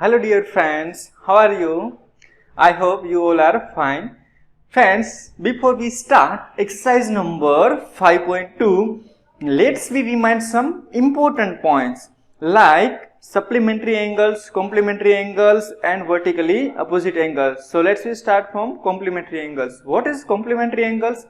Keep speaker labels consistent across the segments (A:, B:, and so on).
A: Hello dear friends, how are you? I hope you all are fine. Friends, before we start exercise number 5.2, let's we remind some important points like supplementary angles, complementary angles and vertically opposite angles. So let's we start from complementary angles. What is complementary angles?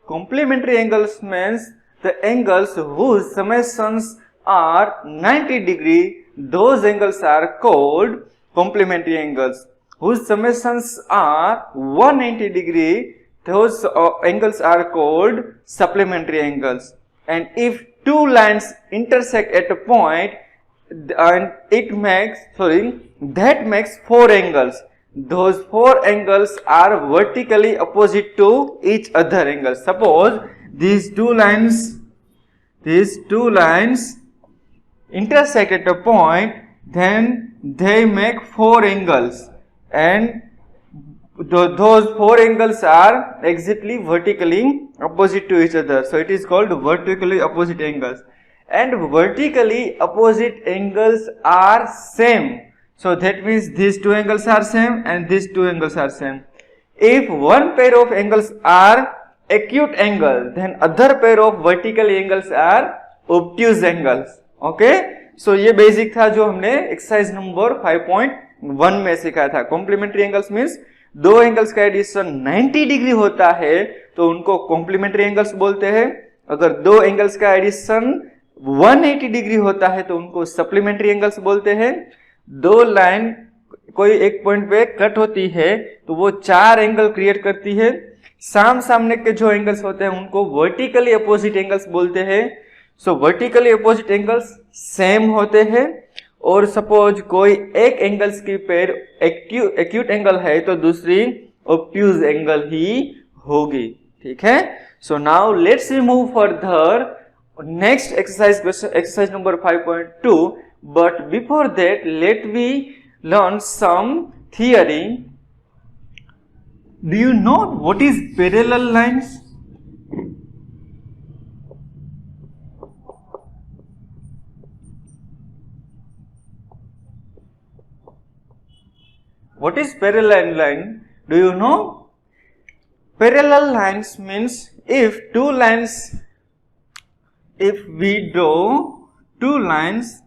A: Complementary angles means the angles whose summations are 90 degree, those angles are called complementary angles. Whose summations are 190 degree, those angles are called supplementary angles. And if two lines intersect at a point, and that makes four angles. Those four angles are vertically opposite to each other angle. Suppose these two lines intersect at a point, then they make four angles, and those four angles are exactly vertically opposite to each other. So it is called vertically opposite angles. And vertically opposite angles are same. So that means these two angles are same and these two angles are same. If one pair of angles are acute angle, then other pair of vertical angles are obtuse angles. Okay? So ये basic था जो हमने exercise number 5.1 में सीखा था. Complementary angles means दो angles का addition 90 degree होता है तो उनको कॉम्प्लीमेंट्री एंगल्स बोलते हैं. अगर दो एंगल्स का एडिशन 180 डिग्री होता है तो उनको सप्लीमेंट्री एंगल्स बोलते हैं. दो लाइन कोई एक पॉइंट पे कट होती है तो वो चार एंगल क्रिएट करती है. सामने के जो एंगल्स होते हैं उनको वर्टिकली अपोजिट एंगल्स बोलते हैं. सो वर्टिकली अपोजिट एंगल्स सेम होते हैं. और सपोज कोई एक एंगल्स की पेयर एक्यूट एंगल है तो दूसरी ऑब्ट्यूज एंगल ही होगी. ठीक है. So now let's move further next exercise number 5.2. But before that, let me learn some theory. Do you know what is parallel lines? What is parallel line? Do you know? Parallel lines means if we draw two lines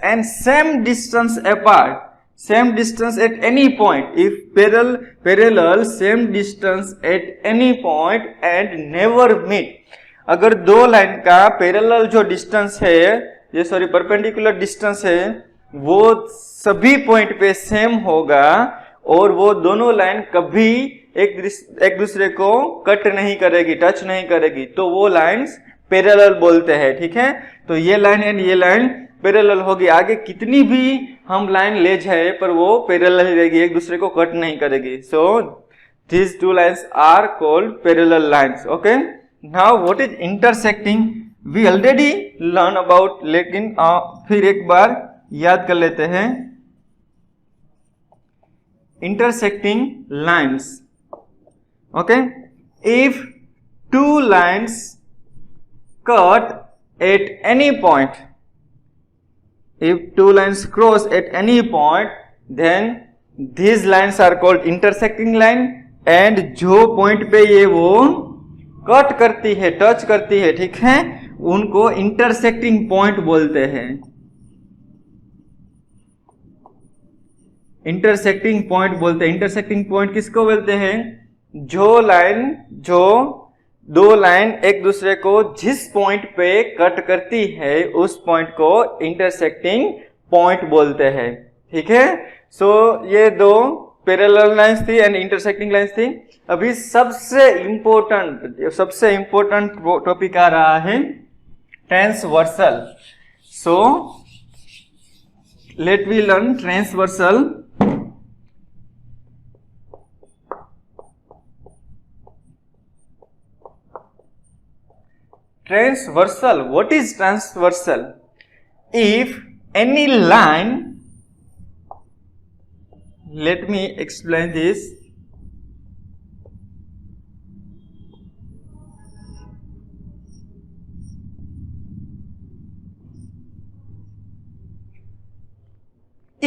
A: and same distance apart, same distance at any point, if parallel same distance at any point and never meet. अगर दो line का parallel जो distance है ये perpendicular distance है वो सभी point पे सेम होगा और वो दोनों लाइन कभी एक दूसरे को कट नहीं करेगी, टच नहीं करेगी, तो वो लाइंस पैरेलल बोलते हैं. ठीक है. तो ये लाइन एंड ये लाइन पैरेलल होगी. आगे कितनी भी हम लाइन ले जाए पर वो पैरेलल ही रहेगी, एक दूसरे को कट नहीं करेगी. सो these two lines are called parallel lines. Okay. Now what is intersecting? We already learn about, लेकिन फिर एक बार याद कर लेते हैं. Intersecting lines. Okay. If two lines cut at any point, if two lines cross at any point, then these lines are called intersecting line. and जो point पे ये वो कट करती है, टच करती है, ठीक है, उनको इंटरसेक्टिंग पॉइंट बोलते हैं. इंटरसेक्टिंग पॉइंट बोलते हैं. इंटरसेक्टिंग पॉइंट किसको बोलते हैं? जो दो लाइन एक दूसरे को जिस पॉइंट पे कट करती है उस पॉइंट को इंटरसेक्टिंग पॉइंट बोलते हैं. ठीक है. सो ये दो पैरेलल लाइंस थी एंड इंटरसेक्टिंग लाइंस थी. अभी सबसे इंपॉर्टेंट टॉपिक आ रहा है transversal. So let we learn transversal. Transversal. What is transversal? If any line, let me explain this.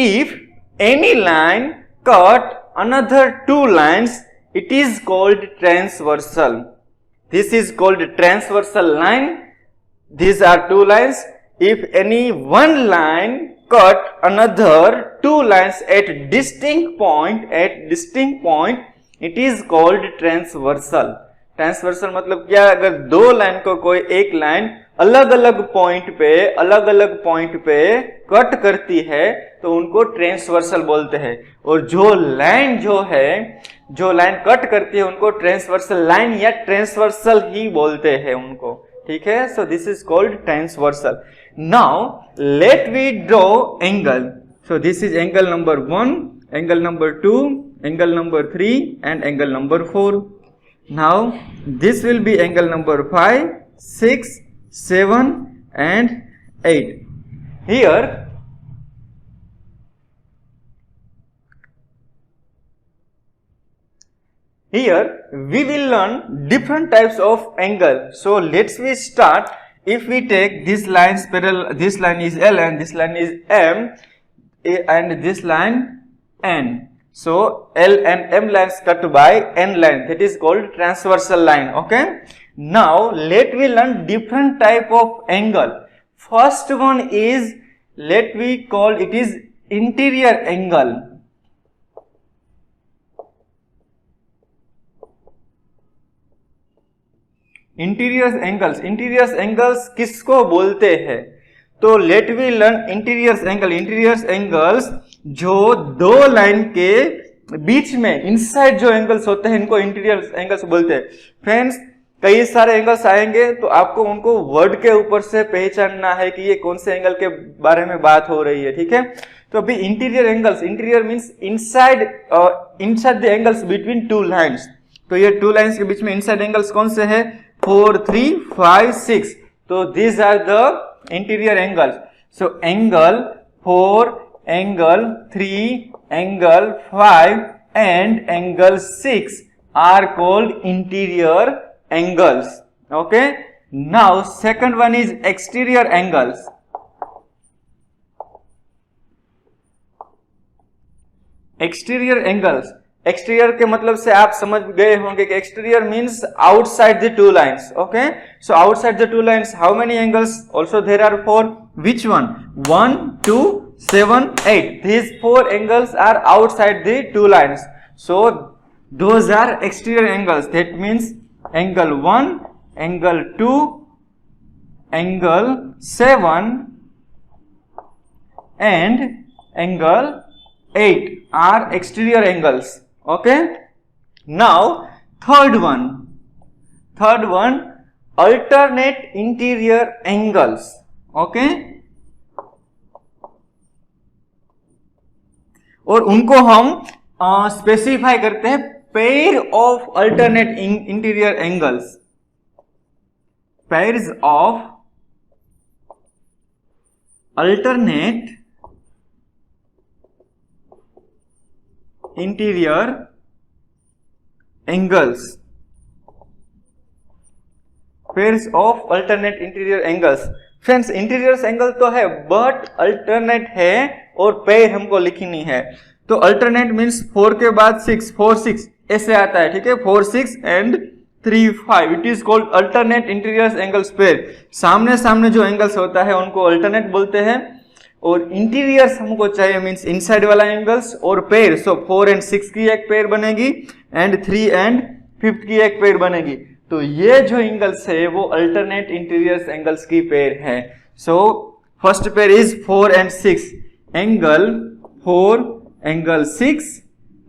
A: if any line cut another two lines, it is called transversal. This is called transversal line. These are two lines. If any one line cut another two lines at distinct point, it is called transversal. Transversal मतलब क्या, अगर दो line को कोई एक line अलग अलग point पे कट करती है तो उनको ट्रांसवर्सल बोलते हैं. और जो लाइन कट करती है उनको ट्रांसवर्सल लाइन या ट्रांसवर्सल ही बोलते हैं उनको. ठीक है. So this is called transversal. Now let we draw angle. So this is angle number 1, angle number 2, angle number 3 and angle number 4. Now this will be angle number 5, 6, 7 and 8. Here we will learn different types of angle. So let's we start. If we take this lines parallel, this line is L and this line is M and this line N. So L and M lines cut by N line, that is called transversal line. Okay. Now let we learn different type of angle. First one is, let we call it is interior angle. Interiors angles किसको बोलते हैं? तो let we learn interiors angles जो दो line के बीच में inside जो angles होते हैं इनको इंटीरियर एंगल्स बोलते हैं. फ्रेंड्स, कई सारे एंगल्स आएंगे तो आपको उनको वर्ड के ऊपर से पहचानना है कि ये कौन से एंगल के बारे में बात हो रही है. ठीक है. तो अभी interior means inside the angles between two lines. तो ये टू लाइंस के बीच में इनसाइड एंगल्स कौन से है? 4, 3, 5, 6. तो these are the interior angles. So angle 4, angle 3, angle 5 and angle 6 are called interior angles. Okay. Now second one is exterior angles. Exterior के मतलब से आप समझ गए होंगे कि exterior means outside the two lines. Okay. So outside the two lines how many angles? Also there are 4. Which one? 1, 2, 7, 8. These 4 angles are outside the two lines. So those are exterior angles. That means angle 1, angle 2, angle 7 and angle 8 are exterior angles. Okay. Now third one, alternate interior angles. Okay. और उनको हम specify करते हैं pair of alternate interior angles. Pairs of alternate interior angles. Pairs of alternate interior angles. Friends, interior angle तो है but alternate है और pair हमको लिखनी है. तो अल्टरनेट मीन्स 4 के बाद 6, 4, 6 ऐसे आता है. ठीक है. 4, 6 and 3, 5. It is called alternate interior angles pair. सामने जो एंगल्स होता है उनको अल्टरनेट बोलते हैं. और इंटीरियर्स हमको चाहिए मीन्स इनसाइड वाला एंगल्स और पेयर. सो 4 एंड 6 की एक पेयर बनेगी एंड 3 एंड 5 की एक पेयर बनेगी. तो ये जो एंगल्स है वो अल्टरनेट इंटीरियर एंगल्स की पेयर है. So first pair is 4 and 6. Angle 4, angle 6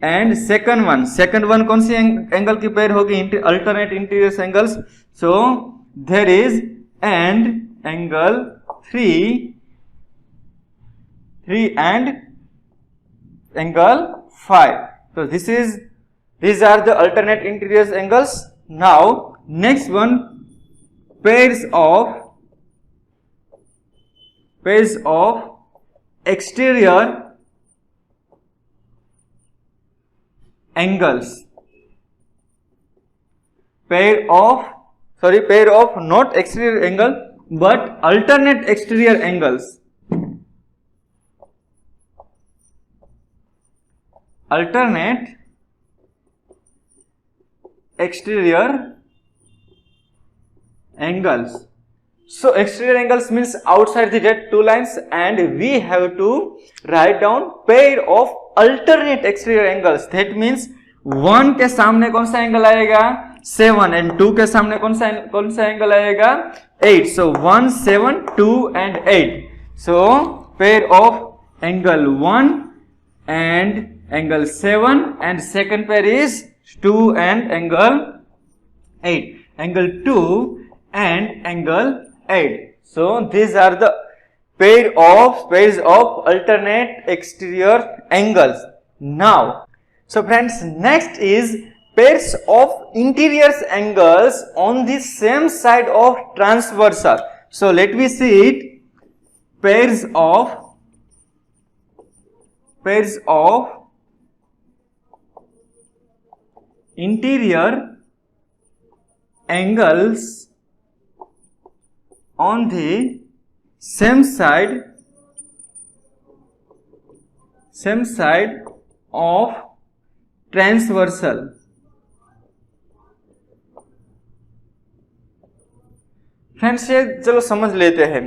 A: and second one कौन सी एंगल की पेयर होगी? Alternate interior angles. So there is and angle 3 and angle 5. So these are the alternate interior angles. Now next one, pairs of exterior angles. Pair of not exterior angle but alternate exterior angles. alternate exterior angles. So exterior angles means outside the red two lines, and we have to write down pair of alternate exterior angles. That means 1 के सामने कौन सा angle आएगा 7 and 2 के सामने कौन सा angle आएगा 8. So 1, 7, 2 and 8. So pair of angle 1 and angle 7, and second pair is 2 and angle 8. Angle 2 and angle 8. So these are the pairs of alternate exterior angles. Now, so friends, next is pairs of interior angles on the same side of transversal. So let me see it. Pairs of interior angles on the same side of transversal. Friends ये चलो समझ लेते हैं.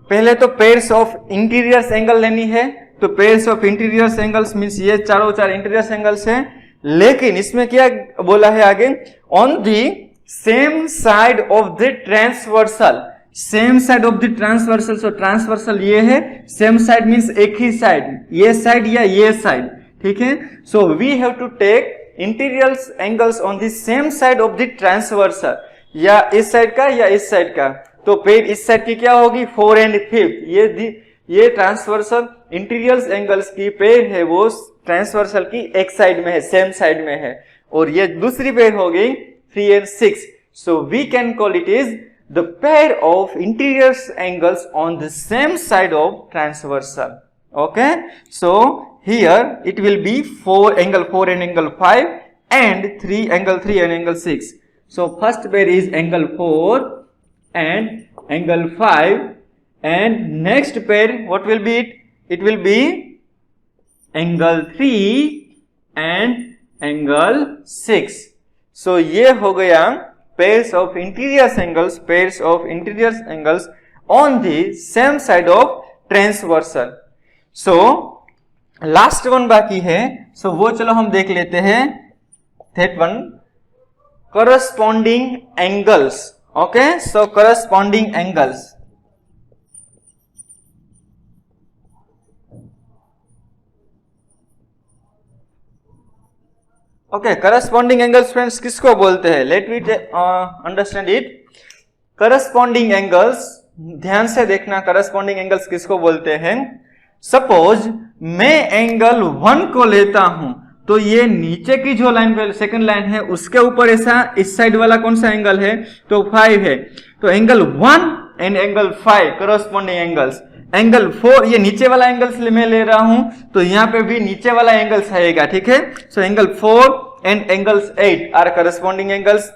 A: पहले तो pairs of interiors angle लेनी है. तो pairs of interiors angles means ये चारों चार इंटीरियर्स एंगल्स हैं, लेकिन इसमें क्या बोला है आगे, on the same side of the transversal. Same side of the transversal. So transversal ये है, सेम साइड मींस एक ही साइड, ये साइड या ये साइड, ठीक है. So we have to take interiors angles on the same side of the transversal, या इस साइड का या इस साइड का. तो पेयर इस साइड की क्या होगी 4 and 5. ये ट्रांसवर्सल इंटीरियर्स एंगल्स की पेयर है, वो ट्रांसवर्सल की एक साइड में है, सेम साइड में है, और ये दूसरी पेयर हो गई 3 and 6. So we can call it is the pair of interior angles on the same side of transversal. Okay, so here it will be angle 4 and angle 5 and angle 3 and angle 6. So first pair is angle 4 and angle 5, and next pair what will be it? It will be angle 3 and angle 6. So ये हो गया pairs of interior angles on the same side of transversal. So last one बाकी है, so वो चलो हम देख लेते हैं. that one, corresponding angles. Okay, so corresponding angles. Okay, corresponding angles friends किसको बोलते हैं? Let me understand it. Corresponding angles, ध्यान से देखना, करस्पॉन्डिंग एंगल्स किसको बोलते हैं. सपोज मैं एंगल 1 को लेता हूं, तो ये नीचे की जो लाइन सेकंड लाइन है उसके ऊपर ऐसा इस साइड वाला कौन सा एंगल है, तो 5 है. तो angle 1 and angle 5 corresponding angles. Angle 4 ये नीचे वाला एंगल्स मैं ले रहा हूं, तो यहां पे भी नीचे वाला एंगल्स आएगा, ठीक है. So angle 4 and angles 8 are corresponding angles.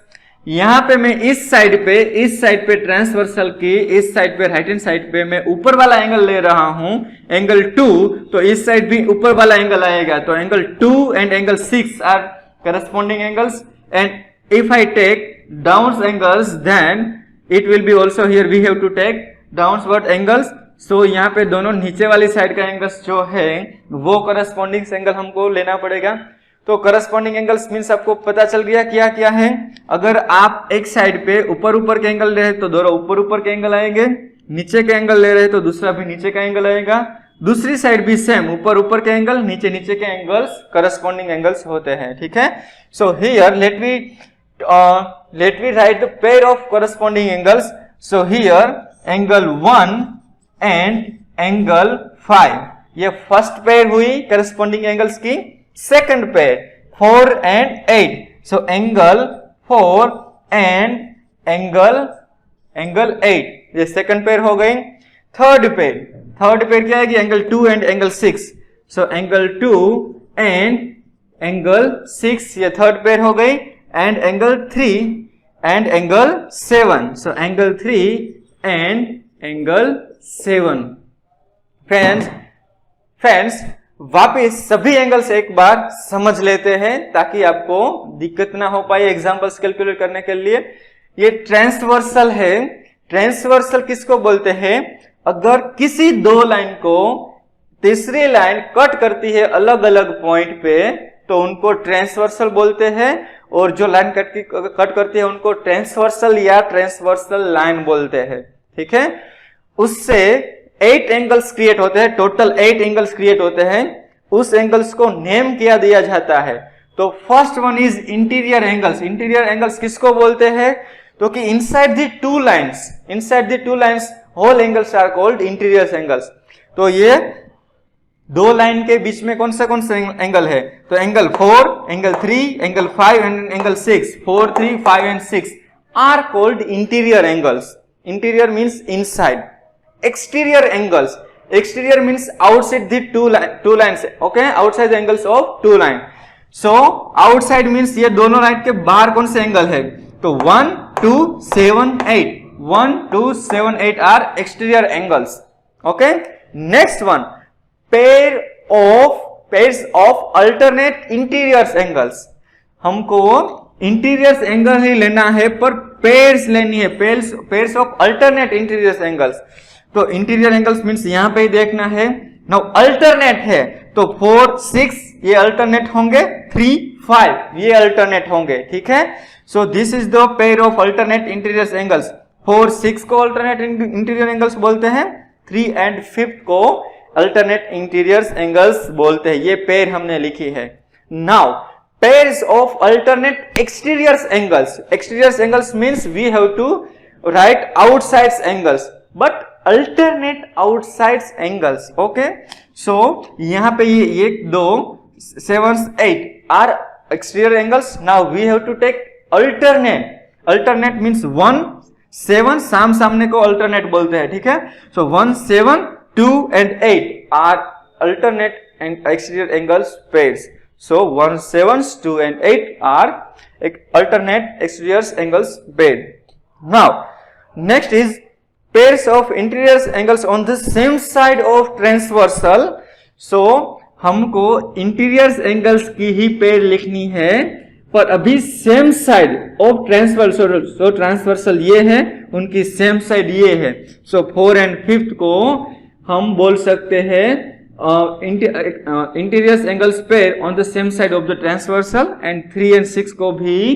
A: यहां पे मैं इस साइड पे ट्रांसवर्सल की इस साइड पे राइट हैंड साइड पे मैं ऊपर वाला एंगल ले रहा हूं, एंगल 2, तो इस साइड भी ऊपर वाला एंगल आएगा. तो angle 2 and angle 6 are corresponding angles. And if I take down angles, then it will be also here we have to take downward angles. So यहाँ पे दोनों नीचे वाली साइड का एंगल्स जो है वो करस्पॉन्डिंग एंगल हमको लेना पड़ेगा. तो करस्पॉन्डिंग एंगल्स मींस आपको पता चल गया क्या है. अगर आप एक साइड पे ऊपर के एंगल ले रहे तो दोनों ऊपर के एंगल आएंगे, नीचे के एंगल ले रहे तो दूसरा भी नीचे का एंगल आएगा, दूसरी साइड भी सेम ऊपर के एंगल, नीचे के एंगल्स करस्पॉन्डिंग एंगल्स होते हैं, ठीक है. So here let we write the pair of corresponding angles. So here angle 1 and angle 5, ये फर्स्ट पेयर हुई करस्पॉन्डिंग एंगल्स की. Second pair 4 and 8, so angle 4 and angle 8, ये सेकंड पेयर हो गई. थर्ड पेयर क्या है, angle 2 and angle 6, so angle 2 and angle 6, ये third pair हो गई. And angle 3 and angle 7, so angle 3 and angle 7. Friends, वापिस सभी एंगल्स एक बार समझ लेते हैं ताकि आपको दिक्कत ना हो पाए एग्जांपल्स कैलकुलेट करने के लिए। ये ट्रांसवर्सल है। ट्रांसवर्सल किसको बोलते हैं? अगर किसी दो लाइन को तीसरी लाइन कट करती है अलग अलग पॉइंट पे तो उनको ट्रांसवर्सल बोलते हैं, और जो लाइन कट करती है उनको ट्रांसवर्सल या ट्रांसवर्सल लाइन बोलते हैं। ठीक है, उससे 8 एंगल्स क्रिएट होते हैं, टोटल 8 एंगल्स क्रिएट होते हैं। उस एंगल्स को नेम किया दिया जाता है। तो first one is interior angles. Interior angles किसको बोलते हैं? तो कि inside the two lines whole angles are called interior angles. तो ये दो लाइन के बीच में कौन सा एंगल है? तो angle 4, angle 3, angle 5 and angle 6, 4, 3, 5 and 6 are called interior angles. Interior means inside. Exterior angles. Exterior means outside the two lines. Okay, outside the angles of two line. So outside means ये दोनों line के बाहर कौन से angle है? तो 1, 2, 7, 8. 1, 2, 7, 8 are exterior angles. Okay. Next one, pairs of alternate interior angles. हमको interior angle ही लेना है पर पेयर्स लेनी है, pairs of alternate interior angles. तो इंटीरियर एंगल्स मींस यहां पे ही देखना है। नाउ अल्टरनेट है तो 4, 6 ये अल्टरनेट होंगे, 3, 5 ये अल्टरनेट होंगे। ठीक है, so this is the pair of alternate interior angles. 4, 6 को अल्टरनेट इंटीरियर एंगल्स बोलते हैं, 3 एंड 5 को अल्टरनेट इंटीरियर एंगल्स बोलते हैं। ये पेयर हमने लिखी है। Now pairs of alternate exterior angles. Exterior angles means we have to write outside angles, but alternate outside angles. Okay, so यहाँ पे ये 2, 7, 8 are exterior angles. Now we have to take alternate. Alternate means 1, 7 सामने को alternate बोलते हैं। ठीक है, so 1, 7, 2 and 8 are alternate and exterior angles pairs. So 1, 7, 2 and 8 are alternate exterior angles pair. Now next is pairs of interior angles on the same side of transversal. So हमको interior angles की ही pair लिखनी है, पर अभी same side of transversal. So transversal ये है, उनकी same side ये है। सो 4 एंड 5 को हम बोल सकते हैं interior angles pair on the same side of the transversal, and 3 and 6 को भी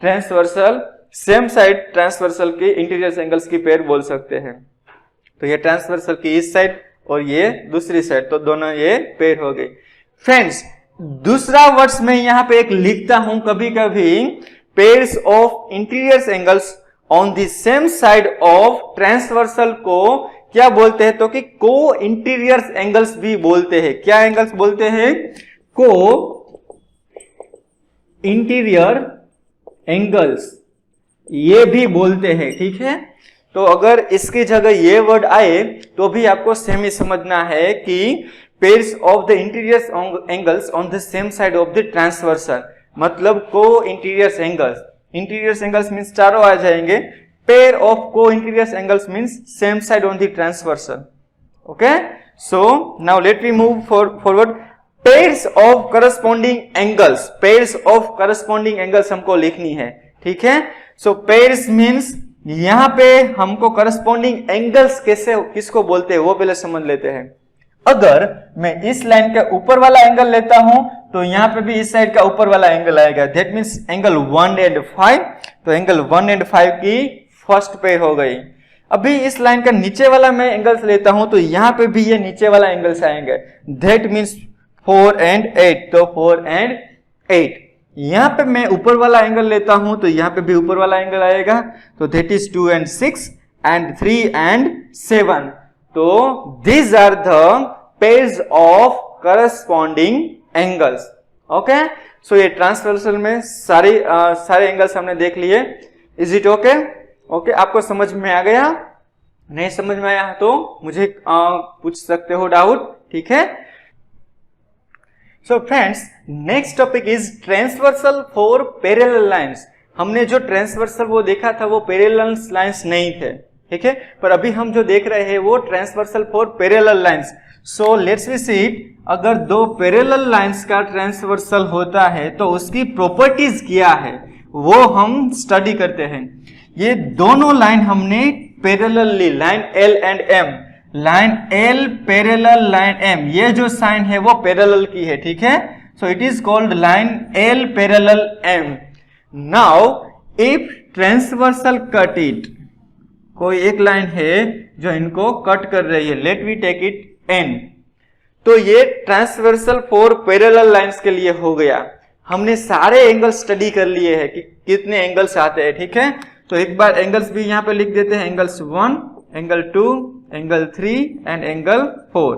A: ट्रांसवर्सल सेम साइड ट्रांसवर्सल के इंटीरियर एंगल्स की पेयर बोल सकते हैं। तो ये ट्रांसवर्सल की इस साइड और ये दूसरी साइड, तो दोनों ये पेयर हो गई। फ्रेंड्स, दूसरा वर्ड्स में यहाँ पे एक लिखता हूं कभी कभी, pairs of interior angles on the same side of transversal को क्या बोलते हैं? तो कि को इंटीरियर एंगल्स भी बोलते हैं। क्या एंगल्स बोलते हैं? को इंटीरियर एंगल्स ये भी बोलते हैं। ठीक है, तो अगर इसकी जगह ये वर्ड आए तो भी आपको सेम ही समझना है कि pairs of the interior angles on the same side of the transversal, मतलब को interior angles. Interior angles means चारों आ जाएंगे। Pair of co-interior angles means same side on the transversal. Okay, so now let me move forward. Pairs of corresponding angles. Pairs of corresponding angles हमको लिखनी है। ठीक है, so pairs means यहाँ पे हमको corresponding angles किसको बोलते हैं वो पहले समझ लेते हैं। अगर मैं इस लाइन का ऊपर वाला एंगल लेता हूं तो यहाँ पे भी इस साइड का ऊपर वाला एंगल आएगा, दैट मीन्स एंगल 1 एंड 5। तो एंगल 1 एंड 5 की फर्स्ट पेयर हो गई। अभी इस लाइन का नीचे वाला मैं एंगल्स लेता हूं तो यहां पे भी ये नीचे वाला एंगल्स आएंगे, दैट मींस 4 एंड 8। तो 4 एंड 8। यहां पे मैं ऊपर वाला एंगल लेता हूं तो यहां पे भी ऊपर वाला एंगल आएगा, तो that is 2 and 6 and 3 and 7। तो these are the pairs of corresponding angles. Okay, so ये ट्रांसवर्सल में सारे एंगल्स हमने देख लिए। Is it okay? ओके, आपको समझ में आ गया? नहीं समझ में आया तो मुझे पूछ सकते हो डाउट। ठीक है, so friends, next topic is transversal for parallel lines. हमने जो ट्रांसवर्सल वो देखा था वो पैरेलल लाइंस नहीं थे। ठीक है। पर अभी हम जो देख रहे हैं वो transversal for parallel lines. So let's we see it, अगर दो पैरेलल लाइंस का ट्रांसवर्सल होता है तो उसकी प्रॉपर्टीज क्या है वो हम स्टडी करते हैं। ये दोनों लाइन हमने पैरेलली, line L and M, line L parallel line M, ये जो साइन है वो पैरेलल की है, ठीक है। So it is called line L parallel M. Now if transversal cut it, कोई एक लाइन है जो इनको कट कर रही है, let we take it N, तो ये ट्रांसवर्सल फॉर पैरेलल लाइंस के लिए हो गया। हमने सारे एंगल स्टडी कर लिए हैं कि कितने एंगल्स आते हैं, ठीक है। तो एक बार एंगल्स भी यहाँ पे लिख देते हैं, angles 1, angle 2, angle 3 and angle 4,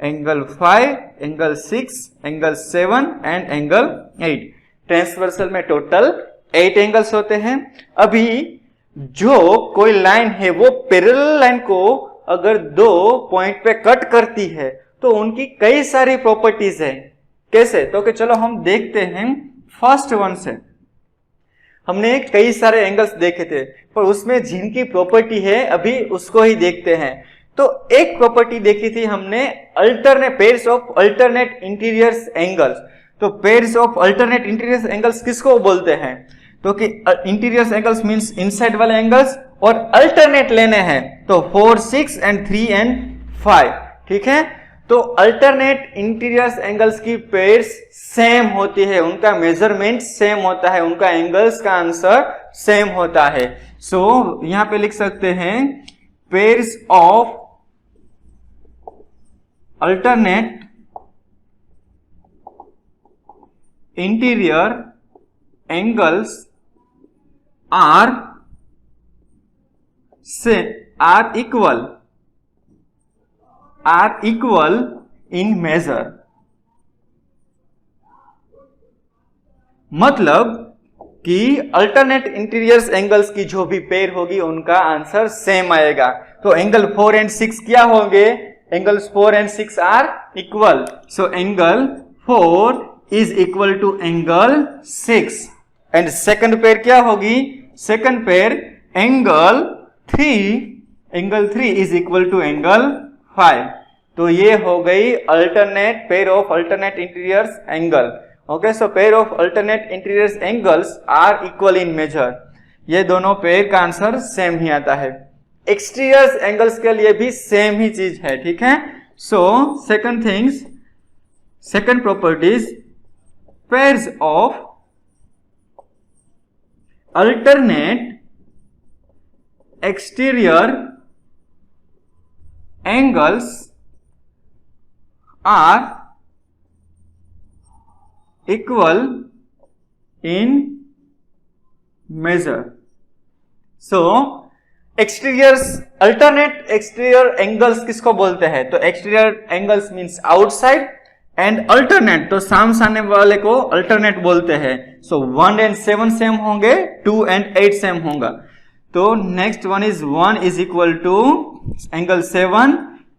A: angle 5, angle 6, angle 7 and angle 8। Transversal में टोटल 8 एंगल्स होते हैं। अभी जो कोई लाइन है वो पैरेलल लाइन को अगर दो पॉइंट पे कट करती है तो उनकी कई सारी प्रॉपर्टीज है। कैसे, तो कि चलो हम देखते हैं फर्स्ट वन से। हमने कई सारे एंगल्स देखे थे पर उसमें जिनकी प्रॉपर्टी है अभी उसको ही देखते हैं। तो एक प्रॉपर्टी देखी थी हमने, alternate pairs of alternate interiors angles. तो pairs of alternate interiors angles किसको बोलते हैं, तो कि इंटीरियर्स एंगल्स मींस इनसाइड वाले एंगल्स, और अल्टरनेट लेने हैं तो 4, 6 एंड 3 एंड 5, ठीक है। तो अल्टरनेट इंटीरियर्स एंगल्स की पेयर्स सेम होती है, उनका मेजरमेंट सेम होता है, उनका एंगल्स का आंसर सेम होता है। सो यहां पे लिख सकते हैं pairs of alternate interior angles are equal in measure। मतलब कि अल्टरनेट इंटीरियर्स एंगल्स की जो भी पेयर होगी उनका आंसर सेम आएगा। तो एंगल 4 एंड 6 क्या होंगे, angles 4 and 6 are equal. So angle 4 is equal to angle 6 and second pair क्या होगी, second pair angle 3 is equal to angle 5। तो ये हो गई alternate pair of alternate interiors angle. Okay, so pair of alternate interiors angles are equal in measure. ये दोनों pair का answer same ही आता है। एक्सटीरियर्स एंगल्स के लिए भी सेम ही चीज है, ठीक है। So second things, second properties, pairs of alternate exterior angles are equal in measure। So exteriors, alternate exterior angles किसको बोलते हैं, तो exterior angles means outside and alternate, तो साम सामने वाले को अल्टरनेट बोलते हैं। सो 1 एंड 7 सेम होंगे, 2 एंड 8 सेम होगा। तो next one is 1 is equal to angle 7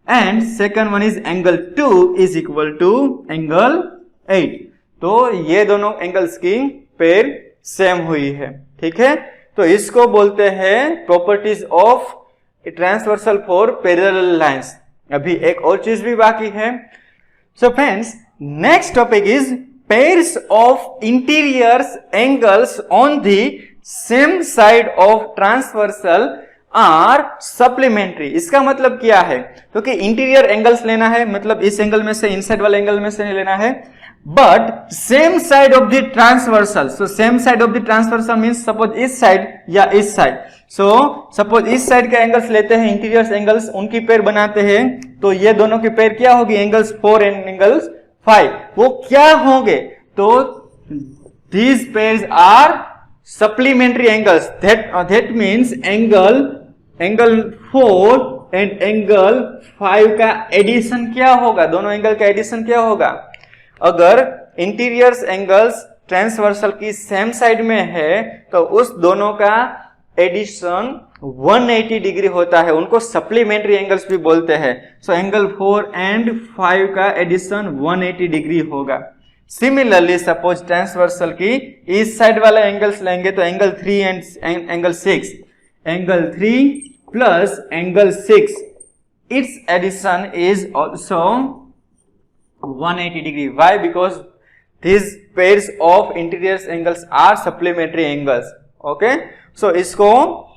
A: and second one is angle 2 is equal to angle 8। तो ये दोनों एंगल्स की पेयर सेम हुई है, ठीक है। तो इसको बोलते हैं properties of transversal for parallel lines. अभी एक और चीज भी बाकी है। So friends, next topic is pairs of interiors angles on the same side of transversal are supplementary। इसका मतलब क्या है, तो कि इंटीरियर एंगल्स लेना है, मतलब इस एंगल में से इनसाइड वाले एंगल में से नहीं लेना है, but same side of the transversal. So same side of the transversal means suppose इस साइड या इस साइड। सो सपोज इस साइड के एंगल्स लेते हैं, इंटीरियर एंगल्स, उनकी पेयर बनाते हैं, तो ये दोनों की पेयर क्या होगी, एंगल्स 4 एंड एंगल्स 5। वो क्या होंगे, तो these pairs are supplementary angles। that means angle 4 and angle 5 का एडिशन क्या होगा, दोनों एंगल का एडिशन क्या होगा। अगर इंटीरियर्स एंगल्स ट्रांसवर्सल की सेम साइड में है तो उस दोनों का एडिशन 180 डिग्री होता है, उनको सप्लीमेंट्री एंगल्स भी बोलते हैं। सो एंगल 4 एंड 5 का एडिशन 180 डिग्री होगा। सिमिलरली सपोज ट्रांसवर्सल की इस साइड वाला एंगल्स लेंगे तो angle 3 and angle 6, angle 3 plus angle 6, its addition is also 180 degree. Why? Because these pairs of interior angles are supplementary angles. Okay, so इसको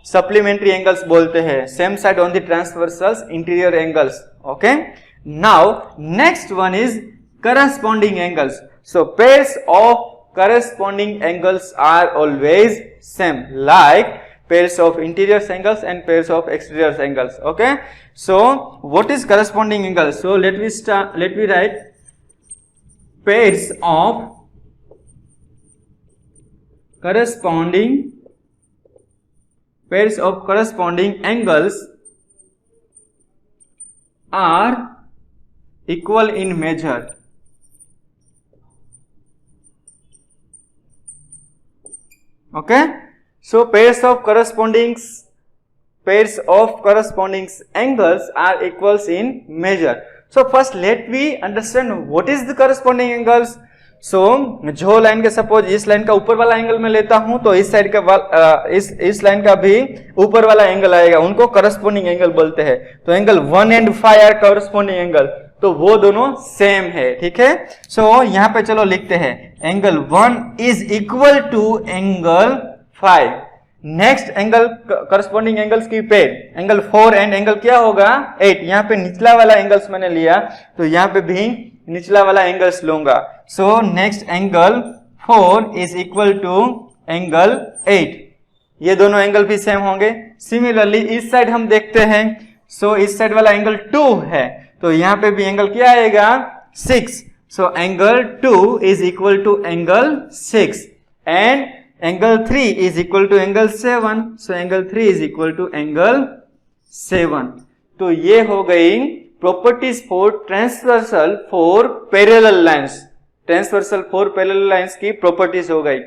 A: supplementary angles बोलते हैं. Same side on the transversals, interior angles. Okay, now next one is corresponding angles. So pairs of corresponding angles are always same, like pairs of interior angles and pairs of exterior angles. Okay, so what is corresponding angle? So let me write pairs of corresponding angles are equal in measure. Okay, so pairs of corresponding angles are equals in measure. So first let me understand what is the corresponding angles. So जो line के suppose इस line का ऊपर वाला angle मैं लेता हूं तो इस साइड का इस लाइन का भी ऊपर वाला एंगल आएगा, उनको करस्पॉन्डिंग एंगल बोलते हैं. तो angle 1 and 5 are corresponding angle, तो वो दोनों सेम है. ठीक है, सो यहाँ पे चलो लिखते हैं angle 1 is equal to angle 5. Next angle corresponding angles की पेयर एंगल 4 एंड एंगल क्या होगा 8. यहाँ पे निचला वाला एंगल्स मैंने लिया तो यहाँ पे भी निचला वाला एंगल्स लूंगा. So next angle 4 is equal to angle 8. ये दोनों एंगल भी सेम होंगे. सिमिलरली इस साइड हम देखते हैं. सो इस साइड वाला एंगल 2 है तो यहाँ पे भी एंगल क्या आएगा 6. So angle 2 is equal to angle 6 and angle 3 is equal to angle 7. So angle 3 is equal to angle 7. तो ये हो गई properties for transversal for parallel lines. Transversal for parallel lines की प्रॉपर्टीज हो गई.